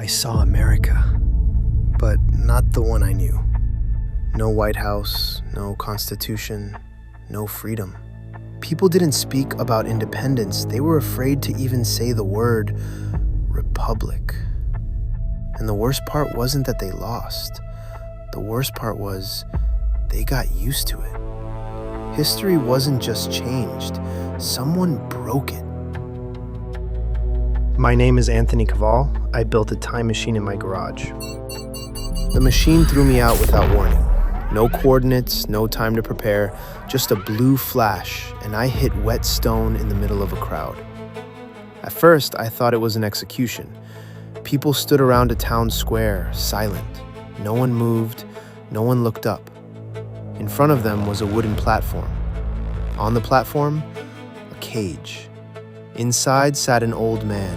I saw America, but not the one I knew. No White House, no Constitution, no freedom. People didn't speak about independence. They were afraid to even say the word republic. And the worst part wasn't that they lost. The worst part was they got used to it. History wasn't just changed. Someone broke it. My name is Anthony Koval. I built a time machine in my garage. The machine threw me out without warning. No coordinates, no time to prepare, just a blue flash, and I hit wet stone in the middle of a crowd. At first, I thought it was an execution. People stood around a town square, silent. No one moved, no one looked up. In front of them was a wooden platform. On the platform, a cage. Inside sat an old man,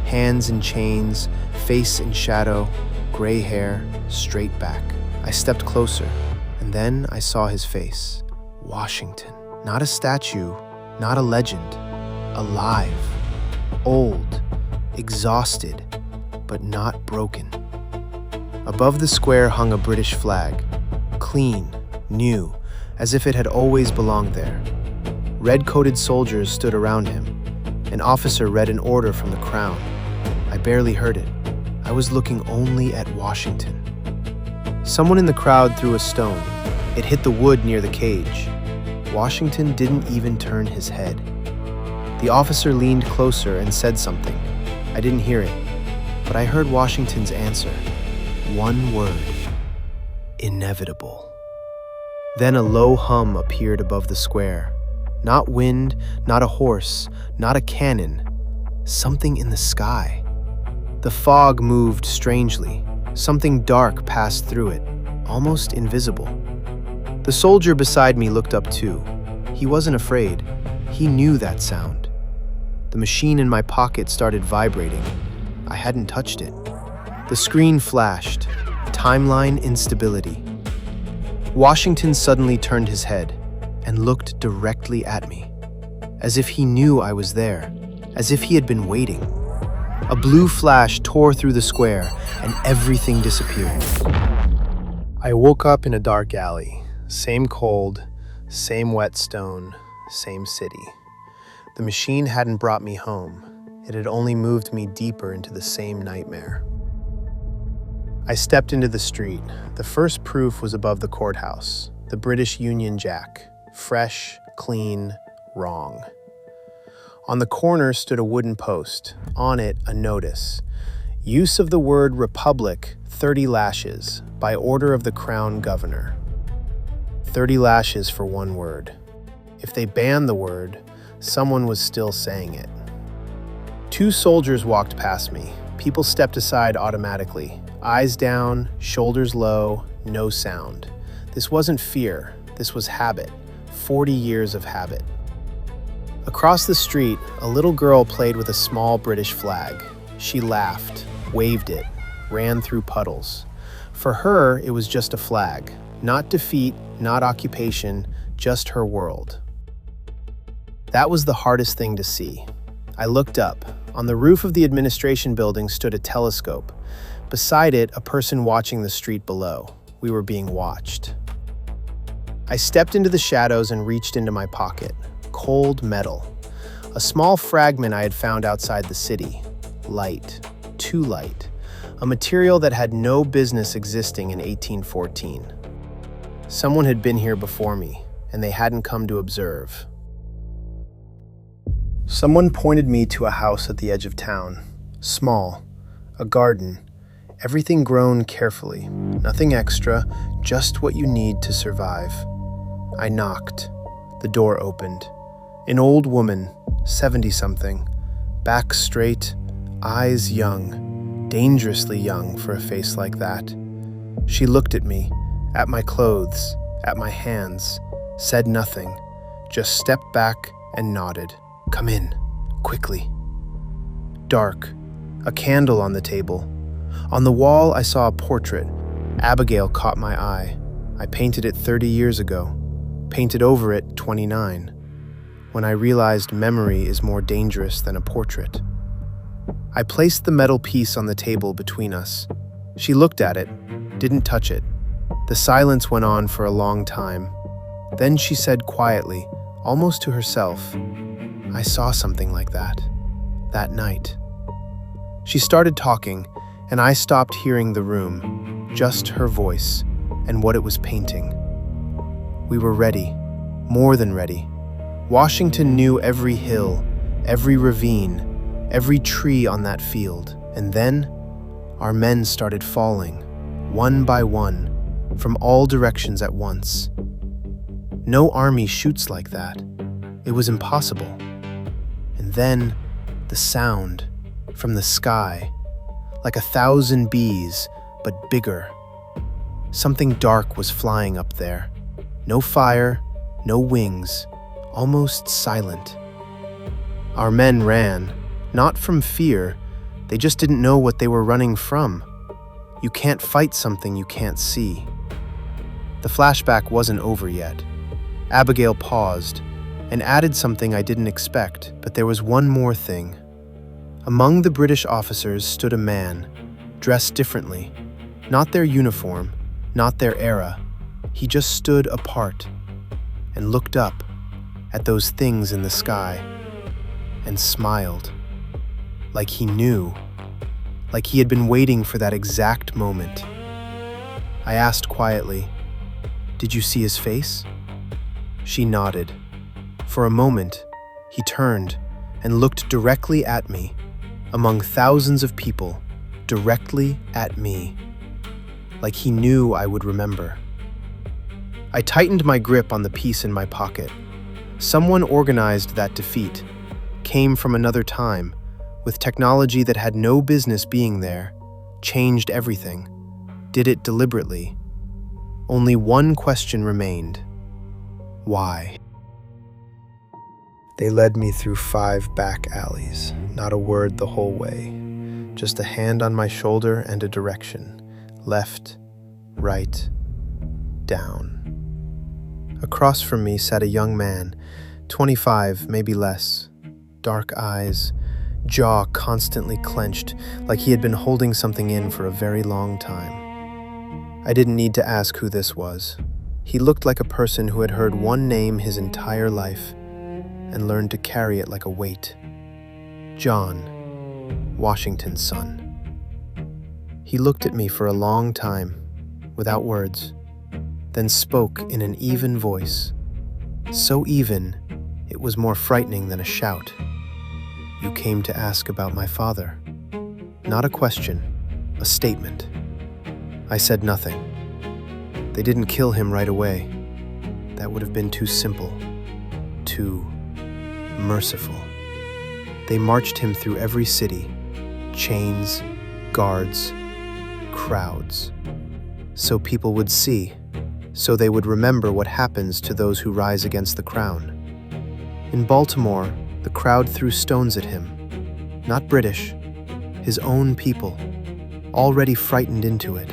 hands in chains, face in shadow, gray hair, straight back. I stepped closer, and then I saw his face. Washington. Not a statue, not a legend. Alive. Old. Exhausted, but not broken. Above the square hung a British flag. Clean, new, as if it had always belonged there. Red-coated soldiers stood around him. An officer read an order from the crown. I barely heard it. I was looking only at Washington. Someone in the crowd threw a stone. It hit the wood near the cage. Washington didn't even turn his head. The officer leaned closer and said something. I didn't hear it, but I heard Washington's answer. One word. Inevitable. Then a low hum appeared above the square. Not wind, not a horse, not a cannon. Something in the sky. The fog moved strangely. Something dark passed through it, almost invisible. The soldier beside me looked up too. He wasn't afraid. He knew that sound. The machine in my pocket started vibrating. I hadn't touched it. The screen flashed. Timeline instability. Washington suddenly turned his head and looked directly at me, as if he knew I was there, as if he had been waiting. A blue flash tore through the square, and everything disappeared. I woke up in a dark alley. Same cold, same wet stone, same city. The machine hadn't brought me home. It had only moved me deeper into the same nightmare. I stepped into the street. The first proof was above the courthouse, the British Union Jack. Fresh, clean, wrong. On the corner stood a wooden post. On it, a notice. Use of the word republic, 30 lashes, by order of the Crown Governor. 30 lashes for one word. If they banned the word, someone was still saying it. Two soldiers walked past me. People stepped aside automatically. Eyes down, shoulders low, no sound. This wasn't fear, this was habit. 40 years of habit. Across the street, a little girl played with a small British flag. She laughed, waved it, ran through puddles. For her, it was just a flag. Not defeat, not occupation, just her world. That was the hardest thing to see. I looked up. On the roof of the administration building stood a telescope. Beside it, a person watching the street below. We were being watched. I stepped into the shadows and reached into my pocket. Cold metal. A small fragment I had found outside the city. Light. Too light. A material that had no business existing in 1814. Someone had been here before me, and they hadn't come to observe. Someone pointed me to a house at the edge of town. Small. A garden. Everything grown carefully. Nothing extra, just what you need to survive. I knocked. The door opened. An old woman, 70-something, back straight, eyes young, dangerously young for a face like that. She looked at me, at my clothes, at my hands, said nothing, just stepped back and nodded. Come in, quickly. Dark, a candle on the table. On the wall, I saw a portrait. Abigail caught my eye. I painted it 30 years ago. Painted over it 29, when I realized memory is more dangerous than a portrait. I placed the metal piece on the table between us. She looked at it, didn't touch it. The silence went on for a long time. Then she said quietly, almost to herself, "I saw something like that night." She started talking, and I stopped hearing the room, just her voice and what it was painting. We were ready, more than ready. Washington knew every hill, every ravine, every tree on that field. And then, our men started falling, one by one, from all directions at once. No army shoots like that. It was impossible. And then, the sound from the sky, like 1,000 bees, but bigger. Something dark was flying up there. No fire, no wings, almost silent. Our men ran, not from fear, they just didn't know what they were running from. You can't fight something you can't see. The flashback wasn't over yet. Abigail paused and added something I didn't expect, but there was one more thing. Among the British officers stood a man, dressed differently. Not their uniform, not their era. He just stood apart and looked up at those things in the sky and smiled, like he knew, like he had been waiting for that exact moment. I asked quietly, "Did you see his face?" She nodded. For a moment, he turned and looked directly at me, among thousands of people, directly at me, like he knew I would remember. I tightened my grip on the piece in my pocket. Someone organized that defeat, came from another time, with technology that had no business being there, changed everything, did it deliberately. Only one question remained. Why? They led me through 5 back alleys, not a word the whole way, just a hand on my shoulder and a direction, left, right, down. Across from me sat a young man, 25, maybe less, dark eyes, jaw constantly clenched, like he had been holding something in for a very long time. I didn't need to ask who this was. He looked like a person who had heard one name his entire life and learned to carry it like a weight. John, Washington's son. He looked at me for a long time, without words, then spoke in an even voice. So even, it was more frightening than a shout. "You came to ask about my father." Not a question, a statement. I said nothing. They didn't kill him right away. That would have been too simple, too merciful. They marched him through every city, chains, guards, crowds, so people would see, so they would remember what happens to those who rise against the crown. In Baltimore, the crowd threw stones at him. Not British, his own people, already frightened into it.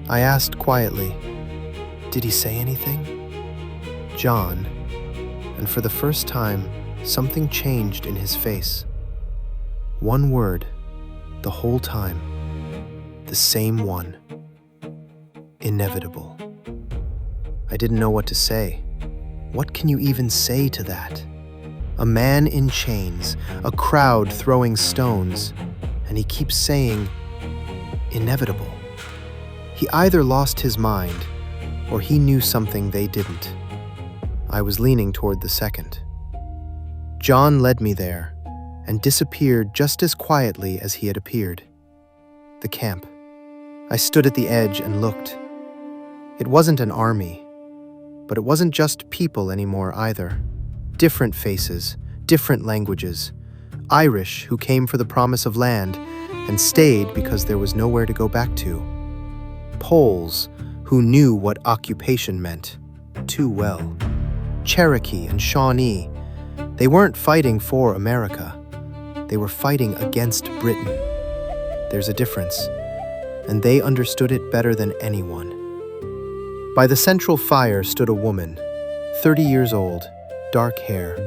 I asked quietly, "Did he say anything?" John, and for the first time, something changed in his face. One word, the whole time, the same one. Inevitable. I didn't know what to say. What can you even say to that? A man in chains, a crowd throwing stones, and he keeps saying, inevitable. He either lost his mind, or he knew something they didn't. I was leaning toward the second. John led me there, and disappeared just as quietly as he had appeared. The camp. I stood at the edge and looked. It wasn't an army, but it wasn't just people anymore either. Different faces, different languages. Irish who came for the promise of land and stayed because there was nowhere to go back to. Poles who knew what occupation meant too well. Cherokee and Shawnee, they weren't fighting for America. They were fighting against Britain. There's a difference, and they understood it better than anyone. By the central fire stood a woman, 30 years old, dark hair.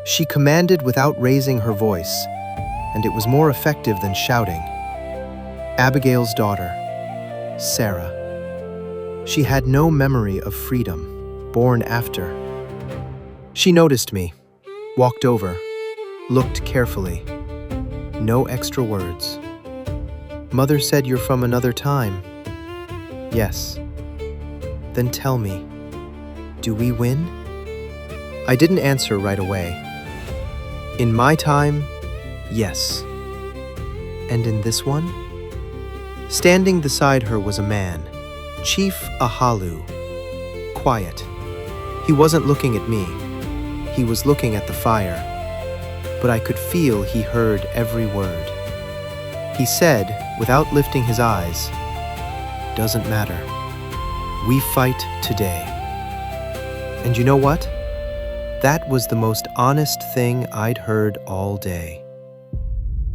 She commanded without raising her voice, and it was more effective than shouting. Abigail's daughter, Sarah. She had no memory of freedom, born after. She noticed me, walked over, looked carefully. No extra words. Mother said you're from another time. Yes. Then tell me, do we win? I didn't answer right away. In my time, yes. And in this one? Standing beside her was a man, Chief Ahalu, quiet. He wasn't looking at me. He was looking at the fire, but I could feel he heard every word. He said, without lifting his eyes, "Doesn't matter. We fight today." And you know what? That was the most honest thing I'd heard all day.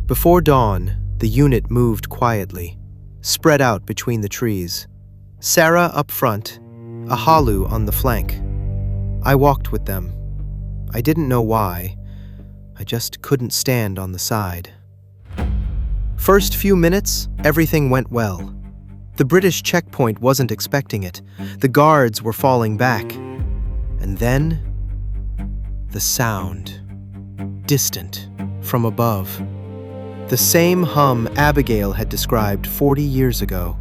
Before dawn, the unit moved quietly, spread out between the trees. Sarah up front, Ahalu on the flank. I walked with them. I didn't know why. I just couldn't stand on the side. First few minutes, everything went well. The British checkpoint wasn't expecting it. The guards were falling back. And then, the sound. Distant, from above. The same hum Abigail had described 40 years ago.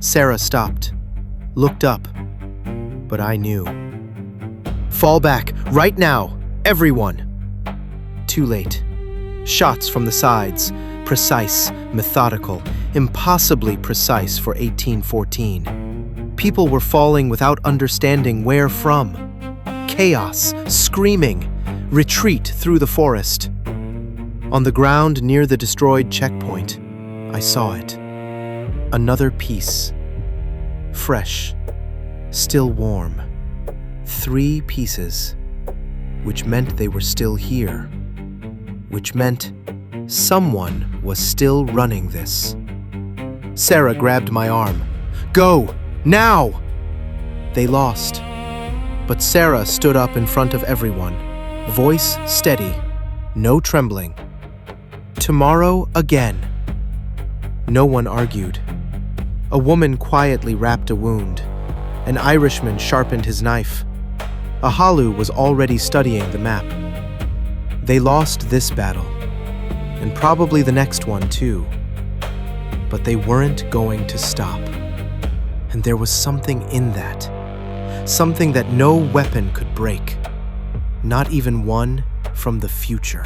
Sarah stopped, looked up, but I knew. Fall back, right now, everyone! Too late. Shots from the sides, precise, methodical, impossibly precise for 1814. People were falling without understanding where from. Chaos, screaming, retreat through the forest. On the ground near the destroyed checkpoint, I saw it. Another piece. Fresh, still warm. 3 pieces, which meant they were still here. Which meant someone was still running this. Sarah grabbed my arm. Go! Now! They lost. But Sarah stood up in front of everyone, voice steady, no trembling. Tomorrow again. No one argued. A woman quietly wrapped a wound. An Irishman sharpened his knife. Ahalu was already studying the map. They lost this battle, and probably the next one too. But they weren't going to stop. And there was something in that. Something that no weapon could break. Not even one from the future.